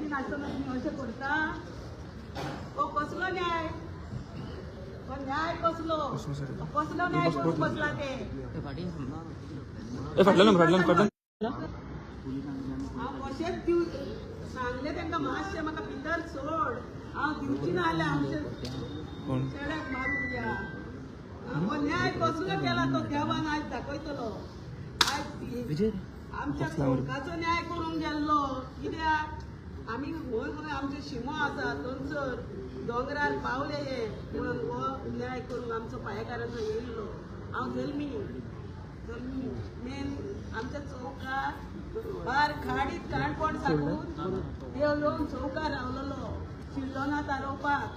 माहिती नासतना तुम्ही अशें करता? हो कसलो न्याय? हो न्याय कसलो? कसलो न्याय करून बसला ते? हांव अशेंच दिव सांगलें तांकां मातशें म्हाका भितर सोड, हांव दिवची ना जाल्यार आमचे शेड्याक मारूंक या. हो न्याय कसलो केला तो देवान आज दाखयतलो. आज आमच्या कोर्टाचो न्याय करूंक गेल्लो. कित्याक आमी खंय आमचे शिमो आसा थंयसर दोंगरार पावले हे म्हणून हो न्याय करूंक आमचो पायेकारांचो येयल्लो. हांव जल्मी मेन आमच्या चौकार भायर खाडीत काणकोण साकून देव येवन चौकार रावलेलो शिल्लो ना तारोवपाक.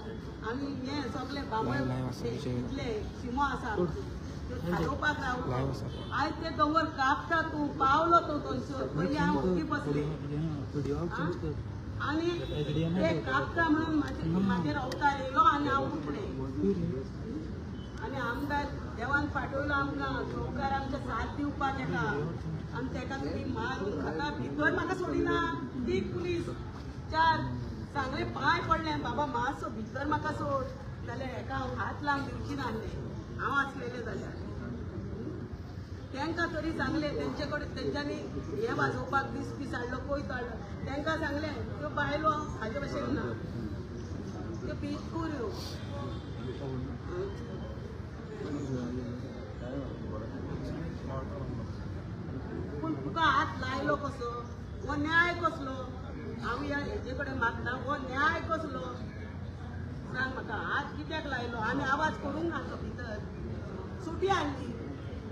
आमी हे सगळे बांबळ इतले शिमो आसा त्यो थारोवपाक रावलो. आयज ते दोंगर कापता तूं पावलो तूं थंयसर. पयलीं हांव उगी बसले आनी ते कापता म्हणून म्हाजेर अवतार येयलो आनी हांव उठलें. आनी आमदार देवान फाटयलो आमकां चौकार आमच्या साथ दिवपाक येता आनी तेका तुमी मारून खाता. भितर म्हाका सोडिना ती पुलीस चार सांगले पांय पडले बाबा मातसो भितर म्हाका सोड जाल्यार हेका हांव हात लावंक दिवची नासले हांव आसलेले जाल्यार. तांकां तरी सांगले तेंचे कडेन तेंच्यांनी हे वाजोवपाक दिसपी हाडलो कोयत हाडलो. तांकां सांगले त्यो बायलो हाजे भशेन ना त्यो पिटकुऱ्यो. पूण तुका हात लायलो कसो? हो न्याय कसलो? हांव ह्या हेजे कडेन मागता हो न्याय कसलो? सांग म्हाका हात कित्याक लायलो? आमी आवाज करूंक नासलो भितर सुटी हाडली.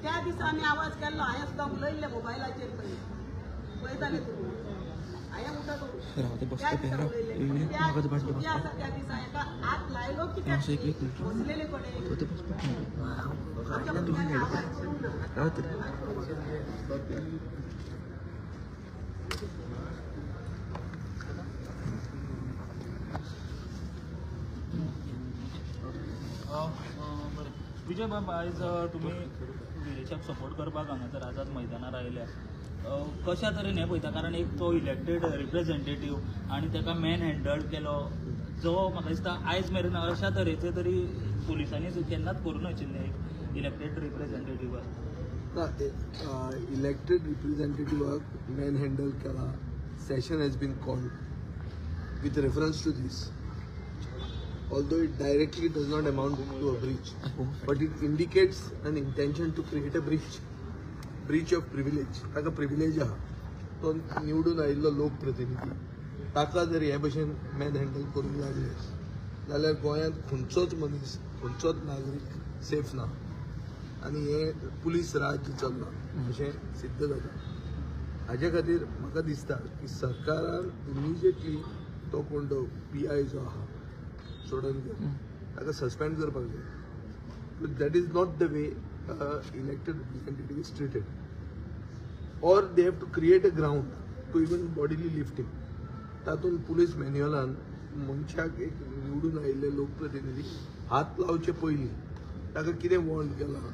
त्या दिसा आमी आवाज केल्लो हांवें सुद्दां उलयल्ले मोबायलाचेर पळयताले तुमी. हांवें उठत त्या दिसा उलयल्ले सुटी आसा त्या दिसा हेका हात लायलो कित्याक? बसलेले कडेन आमच्या भुरग्यांनी आवाज करूंक ना. विजय बाब आयज तुम्ही विलेशाक सपोर्ट करपाक हांगासर आझाद मैदानार आयल्या. कशा तरेन हें पळयता? कारण एक तो इलेक्टेड रिप्रेझेंटेटीव आनी ताका मॅन हँडल्ड केलो जो म्हाका दिसता आयज मेरेन अशा तरेचे तरी पुलिसांनी केन्नाच करूं नाशिल्लें एक इलेक्टेड रिप्रेझेंटेटिवाक. इलेक्टेड रिप्रेझेंटेटिवाक मॅन हँडल केला. Session has been called with reference to this. Although it directly does not amount to a breach, but it indicates an intention to create a breach of privilege. ताका privilege आहा तो निवडून आयिल्लो लोकप्रतिनिधी ताका जर हे भशेन मॅन हँडल करूंक लागले जाल्यार गोंयांत खंयचोच मनीस खंयचोच नागरीक सेफ ना आनी हे पुलीस राज्य चलना अशें सिद्ध जाता. हाजे खातीर म्हाका दिसता की सरकारान इमिजिएटली तो कोण तो PI जो आहा सोडून घेवन ताका सस्पेंड करपाक जाय. That is not the way elected representative is treated. Or they have to create a ground to even bodily lifting. तातूंत पुलीस मॅन्युअलान मनशाक एक निवडून आयिल्ले लोकप्रतिनिधी हात लावचे पयलीं ताका कितें वॉर्न केलां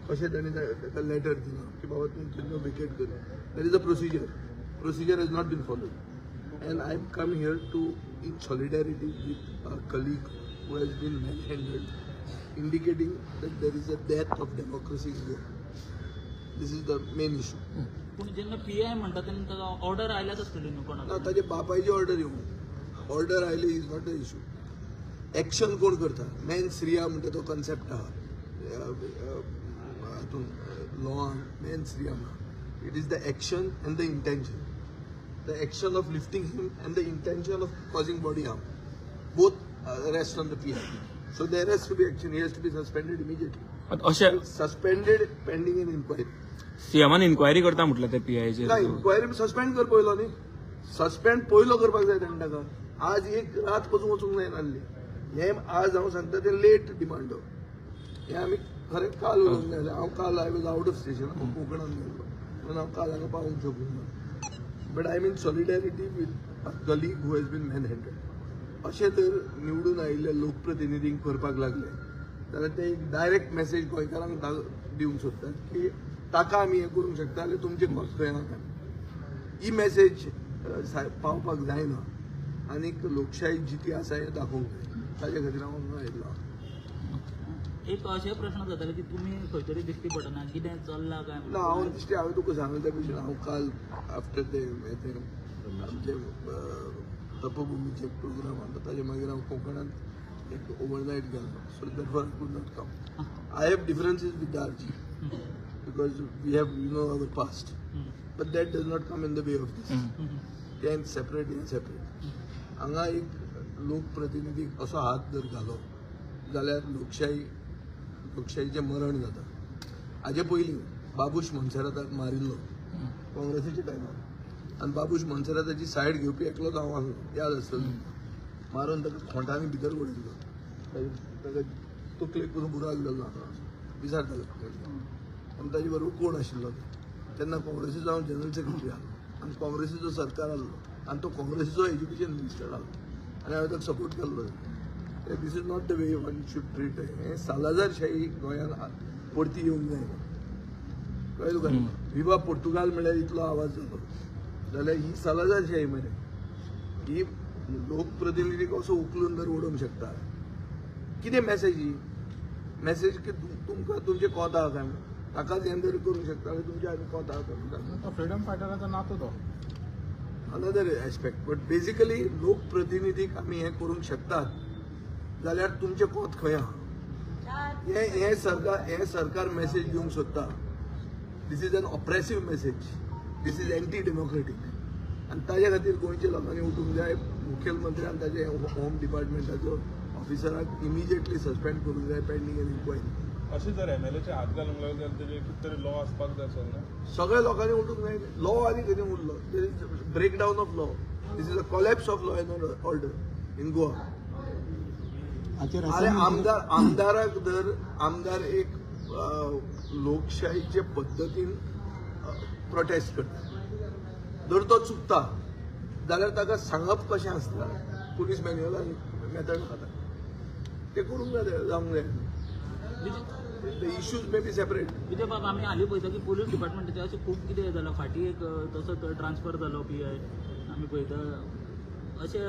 कशें ताणें ताका लेटर दिलां की बाबा तूं केन्ना वेकेट कर. That is a procedure has not been followed. And I've come here to in solidarity with a colleague who has been manhandled, indicating that there is a death of democracy here. This is the main issue. पूण जेन्ना PI म्हणटा तेन्ना order आयल्याच आसतली न्हू कोणाक? ना ताजे बापायची ऑर्डर येवं. Order oily is not the issue. Action कोण करता? मॅन श्रिया म्हणटा तो कन्सेप्ट आहा हातूंत लॉन मॅन श्रिया म्हणा. It is the action end the intention. The action of lifting him and the intention of causing body harm, both rest on the PI. So there has to be action. He has to be suspended immediately. Suspended pending an inquiry. सीएमान inquiry करता म्हटलं ते PI चे. काय inquiry suspend कर पयलो न्ही. Suspend पयलो करपाक जाय ताणें ताका. आज एक रात पसून वचूंक जाय नासली. हे आज हांव सांगता ते लेट डिमांड. हे आमी खरें काल उलोवंक जाय. हांव काल I was out of station कोकणांत गेल्लो म्हणून हांव काल हांगा पावूंक शकूंक ना. But I'm in solidarity with a colleague who has been manhandled. अशें तर निवडून आयिल्ल्या लोकप्रतिनिधींक करपाक लागले जाल्यार ते एक डायरेक्ट मेसेज गोंयकारांक दिवंक सोदतात की ताका आमी हें करूंक शकता जाल्यार तुमचें खंय नाका. ही मेसेज पावपाक जायना. आनीक लोकशाही जिती आसा हें दाखोवंक जाय ताजे खातीर हांव हांगा आयिल्लो. एक अशे प्रश्न जाताले की तुमी खंय तरी दिश्टी पडना कितें चल्लां काय ना हांव दिश्टी हांवें तुका सांगले त्या भशेन हांव काल आफ्टर ते आमचे तपोभुमीचे प्रोग्राम आसलो ताजे मागीर हांव कोंकणांत एक ओवरनायट गेलो. So that for I could not come. I have differences with the RG because we have our past but that does not come in the way of this. तें सेपरेट हें सेपरेट. हांगा एक लोकप्रतिनिधीक असो हात जर घालो जाल्यार लोकशाहीचें मरण जाता. हाजे पयलीं बाबूश मोन्सेराताक मारिल्लो काँग्रेसीच्या टायमार आनी बाबूश मोन्सेराताची सायड घेवपी एकलोच हांव आसलो याद आसतलो. मारून ताका खोंटांनी भितर उडयलो ताका तकलेक करून बुराक गेल्लो विचारतालो आनी ताजे बरोबर कोण आशिल्लो तेन्ना काँग्रेसीचो हांव जनरल सेक्रेटरी आसलो आनी काँग्रेसीचो सरकार आसलो आनी तो काँग्रेसीचो एज्युकेशन मिनिस्टर आसलो आनी हांवें ताका सपोर्ट केल्लो. This is not the way one should treat. हें सालाजारशाही गोंयांत परती येवंक जाय. कळ्ळें तुका? विवा पोर्तुगाल म्हणल्यार इतलो आवाज जालो जाल्यार ही सालाजारशाही मरे. ही लोकप्रतिनिधी कसो उखलून जर उडोवंक शकता. कितें मॅसेज ही मॅसेज की तुमकां तुमचें कोत आहा काय ताकाच हें जर करूंक शकता जाल्यार तुमचें आनी कोत आहा काय. फ्रीडम फायटराचो नातो तो अनदर एस्पेक्ट. बट बेसिकली लोकप्रतिनिधीक आमी हें करूंक शकतात जाल्यार तुमचें कोत खंय आहा. हें सरकार मेसेज दिवंक सोदता. This is an oppressive message. This is anti democratic आनी ताजे खातीर गोंयच्या लोकांनी उठूंक जाय. मुखेलमंत्र्यान ताजे होम डिपार्टमेंटाचो ऑफिसराक इमिजिएटली सस्पेंड करूंक जाय पेंडींग एन इन्क्वायरी. अशें जर MLAचे हात घालूंक लागले जाल्यार तेजे कितें तरी लॉ आसपाक जाय सर ना. सगळ्या लोकांनी उठूंक जाय. लॉ आनी खंय उरलो. There is break down of law. This is a collapse of law and order in Goa. अरे आमदाराक जर आमदार एक लोकशाहीचे पद्दतीन प्रोटेस्ट करता जर तो चुकता जाल्यार ताका सांगप कशें आसता. पुलीस मॅन्युअलान मेथड खाता ते करूंक जावंक जाय. The issues may be separate. Vijay Baba आमी हालीं पळयता की पुलीस डिपार्टमेंटाचें अशें खूब कितें जालां. फाटीं एक तसोच ट्रान्सफर जालो PI आमी पळयता. अशें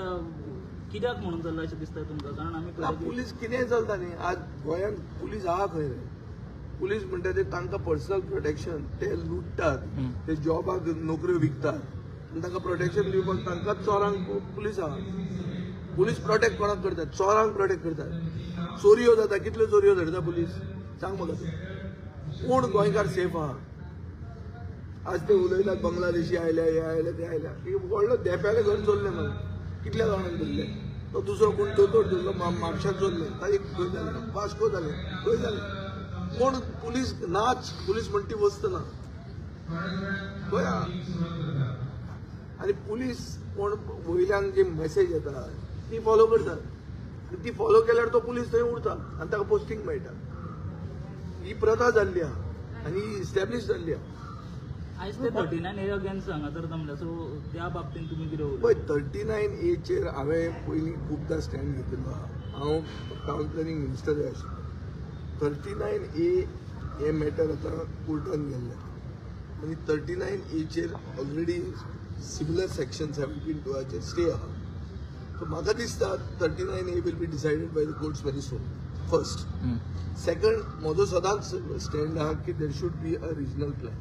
कित्याक म्हणून जाल्लो अशें दिसता तुमकां? कारण आमी पुलीस कितेंय चलता न्ही. आज गोंयांत पुलीस आहा खंय रे. पुलीस म्हणटा ते तांकां पर्सनल प्रोटेक्शन ते लुटतात ते जॉबाक नोकऱ्यो विकतात आनी तांकां प्रोटेक्शन दिवपाक तांकांच चोरांक पुलीस आहा. पुलीस प्रोटेक्ट कोणाक करतात? चोरांक प्रोटेक्ट करतात. चोरयो जाता कितल्यो चोरयो धरता पुलीस सांग म्हाका तूं. कोण गोंयकार सेफ आहा? आज ते उलयतात बांगलादेशी आयल्या हे आयल्या ते आयल्या. व्हडलो देप्यालें घर चोरलें मग कितल्या जाणांक धरलें. तो दुसरो कोण दोतोर धरलो म्हापशांत चोरलें तारीख खंय जालें. वास्को जालें खंय जालें. कोण पुलीस नाच. पुलीस म्हणटी वस्त ना खंय आहा. आनी पुलीस कोण वयल्यान जी मॅसेज येता ती फॉलो करतात. ती फॉलो केल्यार तो पुलीस थंय उरता आनी ताका पोस्टींग मेळटा. ही प्रथा जाल्ली आहा आनी ही इस्टॅब्लीश जाल्ली आहा. आयज ते 39A अगेन्स्ट हांगासर जमल्या. सो त्या बाबतीन तुमी कितें उलयता? पळय 39A हांवें पयलीं खुबदां स्टँड घेतिल्लो आहा. हांव टावन प्लॅनिंग मिनिस्टरूय आशिल्लो. 39A हे मॅटर आतां कोर्टान गेल्लें आनी 39A already similar sections have been to stay आहा. सो म्हाका दिसता 39A will be decided by the courts very soon. First. Second म्हजो सदांच स्टँड आहा की there should be a regional plan.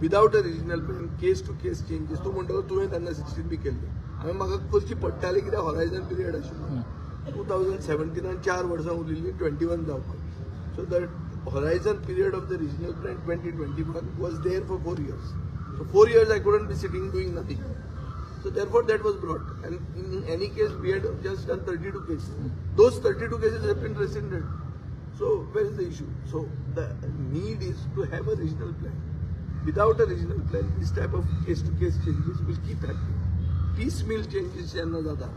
Without a regional plan case to case changes. तूं म्हणटलो तुवें तेन्ना 16 बी केल्ली. हांवें म्हाका करची पडटाली कित्याक हॉरायझन पिरियड आशिल्लो. 2017 4 वर्सां उरिल्लीं 21 जावपाक. So the horizon period of the regional plan 2021 was there for 4 years. So 4 years I couldn't be sitting doing nothing. So therefore that was brought. And in any case we had just done 32 cases. Those 32 cases have been rescinded. So where is the issue? So the need is to have a regional plan. Without a regional plan, this type of case-to-case changes will keep happening. Piecemeal changes jenna jata,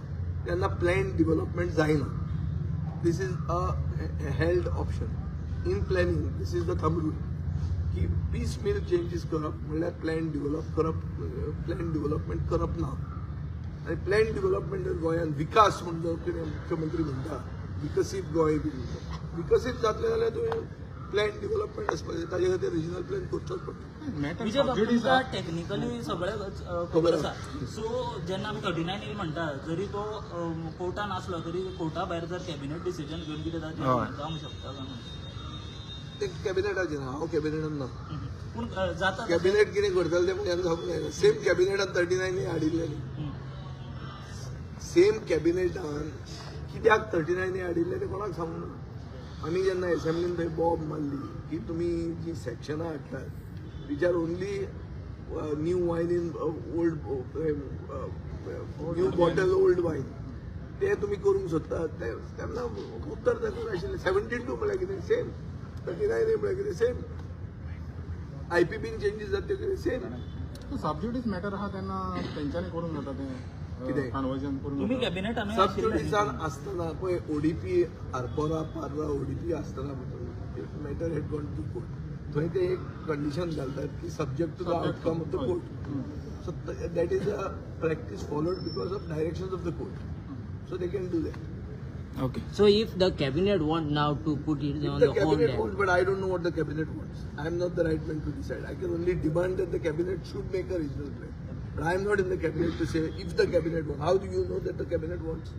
jenna planned development जायना. This is a held option. In planning, this is the thumb rule. की piecemeal changes करप म्हणल्यार planned development करप ना. आनी planned development जर गोंयांत विकास म्हणून जर कितें मुख्यमंत्री म्हणटा विकसीत गोंय बी विकसीत जातलें जाल्यार तुवें प्लॅन डेव्हलपमेंट असपाक जाय ताजे खातीर रिजनल प्लॅन करचोच पडटा. विजय बाबू, तुमकां टेक्निकली सगळें खबर आसा. सो जेन्ना आमी 39A म्हणटा, जरी तो कोर्टान आसलो तरी कोर्टा भायर जर कॅबिनेट डिसिजन घेवन कितें जावंक शकता काय? ते कॅबिनेटाचेर हांव कॅबिनेटान ना. पूण जाता कॅबिनेट कितें करतले ते म्हज्यान जावंक जायना. सेम कॅबिनेटान 39A हाडिल्ले न्ही. सेम कॅबिनेटान कित्याक 39A हाडिल्ले ते कोणाक सांगूंक ना. आमी जेन्ना एसेंब्लीन थंय बॉब मारली की तुमी जी सेक्शनां हाडटात which are only new wine in old new bottle old wine ते तुमी करूंक सोदतात तेन्ना उत्तर तातूंत आशिल्लें 72 म्हळ्यार कितें सेम, 39A म्हळ्यार कितें सेम, IPPन चेंजीस जाता कितें सेम. सबज्युडिस मॅटर आहा तेन्ना तेंच्यांनी करूंक जाता तें कितें कन्वर्जन करून तुम्ही कॅबिनेटान सबज्युडिसान आसतना पळय ODP आरपोरा पार्रा ODP आसतना matter had gone to court. थंय ते एक कंडिशन घालतात की subject to the outcome of the court. So that is a practice followed because of directions of the court. So they can do that. Okay. So if the cabinet want now to put it on The the hold, cabinet wants, but I don't know what the cabinet wants. I am not the right man to decide. I can only demand that the cabinet should make a regional plan. But I am not in the cabinet to say if the cabinet wants. How do you know that the cabinet wants?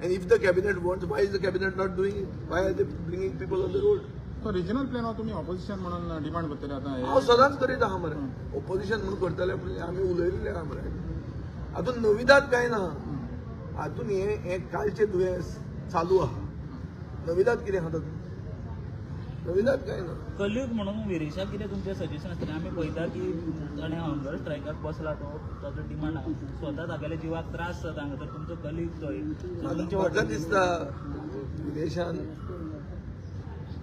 And if the cabinet wants, why is the cabinet not doing it? Why are they bringing people on the road? तो regional plan तुम्ही opposition म्हणून demand करतले आता हांव सदांच करीत आहा मरे. ऑपोजिशन म्हणून करतले म्हणजे आमी उलयलेले आहा मरे. हातून नविदाद काय ना. हातून हे कालचे दुयेंस चालू आहा. नविदाद कितें आहा तातूंत? नविदाद काय ना. कलीग म्हणून विरेशाक कितें तुमचें सजेशन आसतलें? आमी पळयता की ताणें हंगर स्ट्रायकाक बसला तो ताजो डिमांड आहा. स्वता तागेल्या जिवाक त्रास जाता हांगासर तुमचो कलीग तो तुमचे म्हाका दिसता विदेशान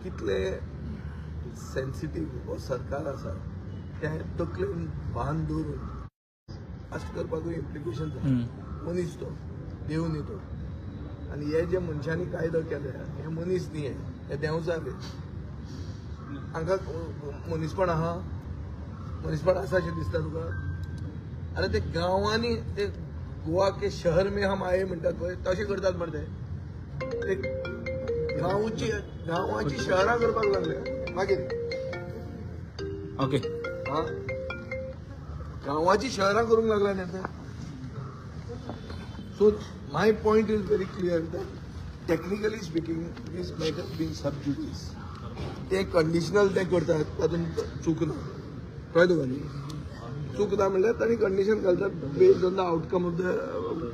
कितले सेन्सिटीव हो सरकार आसा ते तकलेन भान दवरून अशें करपाकूय इम्प्लिकेशन जाता. मनीस तो देव न्ही तो. आनी हे जे मनशांनी कायदो केले हे मनीस न्ही हे देंवचार. हांगा मनीसपण आहा? मनीसपण आसा अशें दिसता तुका? आनी ते गांवांनी ते गोवा के शहर में हम आये म्हणटात पळय तशें करतात मरे ते गांवाची शहरां करपाक लागले. मागीर ओके. हा गांवाची शहरां करूंक लागला न्ही आतां. So my point is very clear that technically speaking this matter been sub judice. ते कंडिशनल ते करतात तातूंत चूक ना. कळ्ळें तुका न्ही? चूक ना म्हणल्यार तांणी कंडिशन घालतात based on the outcome of the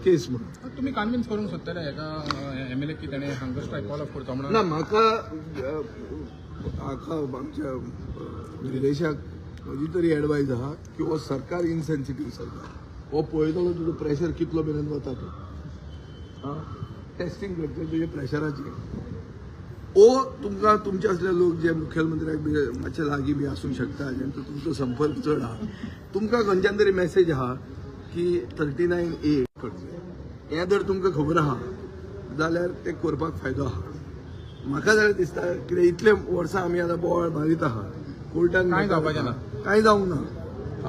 case म्हणून. तुम्ही कन्विन्स करूंक सोदतले हेका MLA की ताणें हंगर स्ट्रायक कॉल ऑफ करता म्हणून? ना म्हाका आमच्या विदेशाक म्हजी तरी एडवायज आहा की हो सरकार इनसेन्सिटीव सरकार. हो पळयतलो तुजो प्रेशर कितलो मेरेन वता तो. टेस्टिंग करता तुजे प्रेशराचेर. ओ तुमकां तुमचे असले लोक जे मुखेलमंत्र्याक बी मातशे लागीं बी आसूंक शकता जेंचो तुमचो संपर्क चड आहा तुमकां खंयच्यान तरी मेसेज आहा की 39A करचें. हें जर तुमकां खबर आहा जाल्यार ते करपाक फायदो आहा. म्हाका जाल्यार दिसता कितें इतले वर्सां आमी आतां बोवाळ मारीत आहा कोर्टान कांय जावपाचें ना. कांय जावंक ना.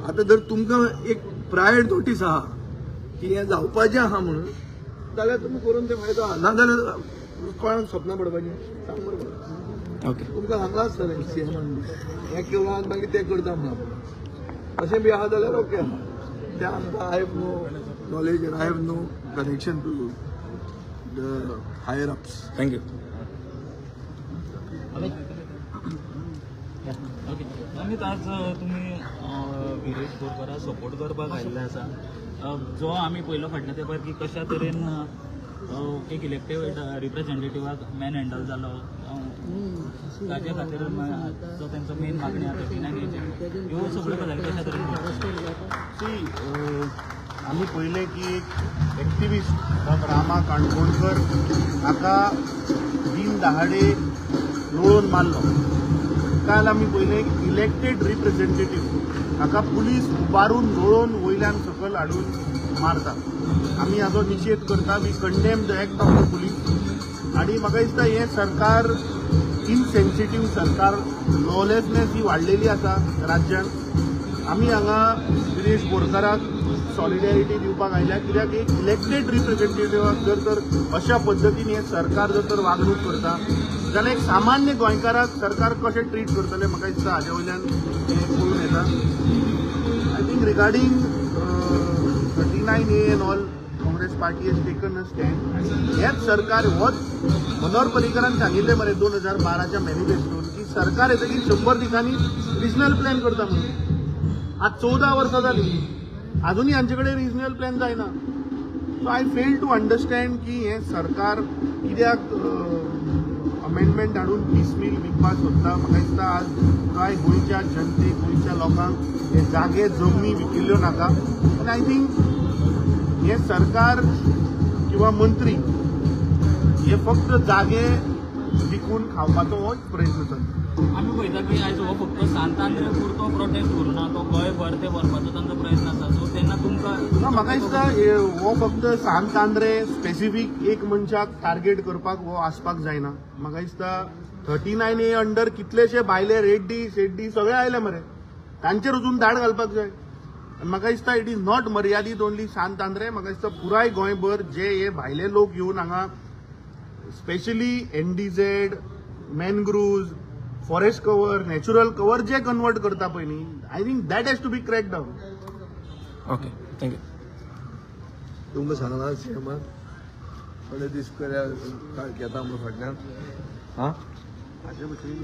आतां जर तुमकां एक प्रायड नोटीस आहा की हें जावपाचें आहा म्हणून जाल्यार तुमी करून ते फायदो आहा. नाजाल्यार कोणाक स्वप्नां पडपाचें सांग बरोबर. ओके. तुमकां हांगा आसतलें CM हें केलां आनी मागीर ते करता म्हणून अशें बी आहा जाल्यार ओके आहा. ते आमकां I have no knowledge and I have no connection to the higher ups. Thank you. Okay. आमी आज तुमी विरेश बोरकाराक सपोर्ट करपाक आयिल्ले आसा. जो आमी पयलो फाटल्या तेंपार की कशा तरेन एक इलेक्टेड रिप्रेझेंटेटिव्हाक मॅन हँडल जालो ताचे खातीर जो तेंचो मेन मागणी आसा 39A ह्यो सगळ्यो गजाली कशा तरेन आम्ही पहिले की एक एक्टिविस्ट रामा काणकोणकर हाका दिन दहाडे लोळोवन मारलो. काल आमी पहिले इलेक्टेड रिप्रेझेंटेटिव्ह हाका पुलीस उबारून लोळोवन वयल्यान सकयल हाडून मारता. आमी हाचो निशेध करता. We condemn the act of the police. आणि म्हाका दिसता हें सरकार इनसेन्सिटीव सरकार. लॉलेसनेस ही वाडलेली आसा राज्यांत. आमी हांगा विरेश बोरकाराक सॉलिडेरिटी दिवपाक आयल्या कित्याक एक इलेक्टेड रिप्रेझेंटेटिव्हाक जर तर अशा पद्दतीन हें सरकार जर तर वागणूक करता जाल्यार एक सामान्य गोंयकाराक सरकार कशें ट्रीट करतले म्हाका दिसता हाजे वयल्यान हें कळून येता. I think regarding 39A end all Congress party hedge taken a stand. हेच सरकार होच मनोहर पर्रीकरान सांगिल्लें मरे 2012च्या मॅनिफेस्टोन की सरकार येतकीर 100 दिसांनी रिजनल प्लॅन करता म्हणून. आज 14 वर्सां जालीं अजूनही हांचे कडेन रिजनल प्लॅन जायना. So I fail to understand की हें सरकार कित्याक अमेंडमेंट हाडून पिसमील विकपाक सोदता. म्हाका दिसता आज कांय गोंयच्या जनतेक गोंयच्या लोकांक हे जागे जमनी विकिल्ल्यो नाका. आनी आय थिंक हे सरकार किंवा मंत्री हे फक्त जागे विकून खावपाचो होच प्रयत्न करता. आमी पळयता की आयज हो फक्त सांतांद्रे पुरतो प्रोटेस्ट करूना, तो गोंयभर ते व्हरपाचो तांचो प्रयत्न आसा. सो तेन्ना तुमकां म्हाका दिसता हो फक्त सांतांद्रे स्पेसिफीक एक मनशाक टार्गेट करपाक हो आसपाक जायना. म्हाका दिसता 39A अंडर कितलेशे भायले रेड्डी शेड्डी सगळे आयले मरे, तांचेर अजून धाड घालपाक जाय. आनी म्हाका दिसता इट इज नॉट मर्यादीत ओन्ली सांतांद्रे. म्हाका दिसता पुराय गोंयभर जे हे भायले लोक येवन हांगा specially NDZ, mangroves, forest cover, natural cover जे कन्वर्ट करता पळय न्ही, I think that has to be crack down. Okay thank you. तुमकां सांगना सीएमान थोडे दीस घेता म्हणून फाटल्यान हाजे भशेन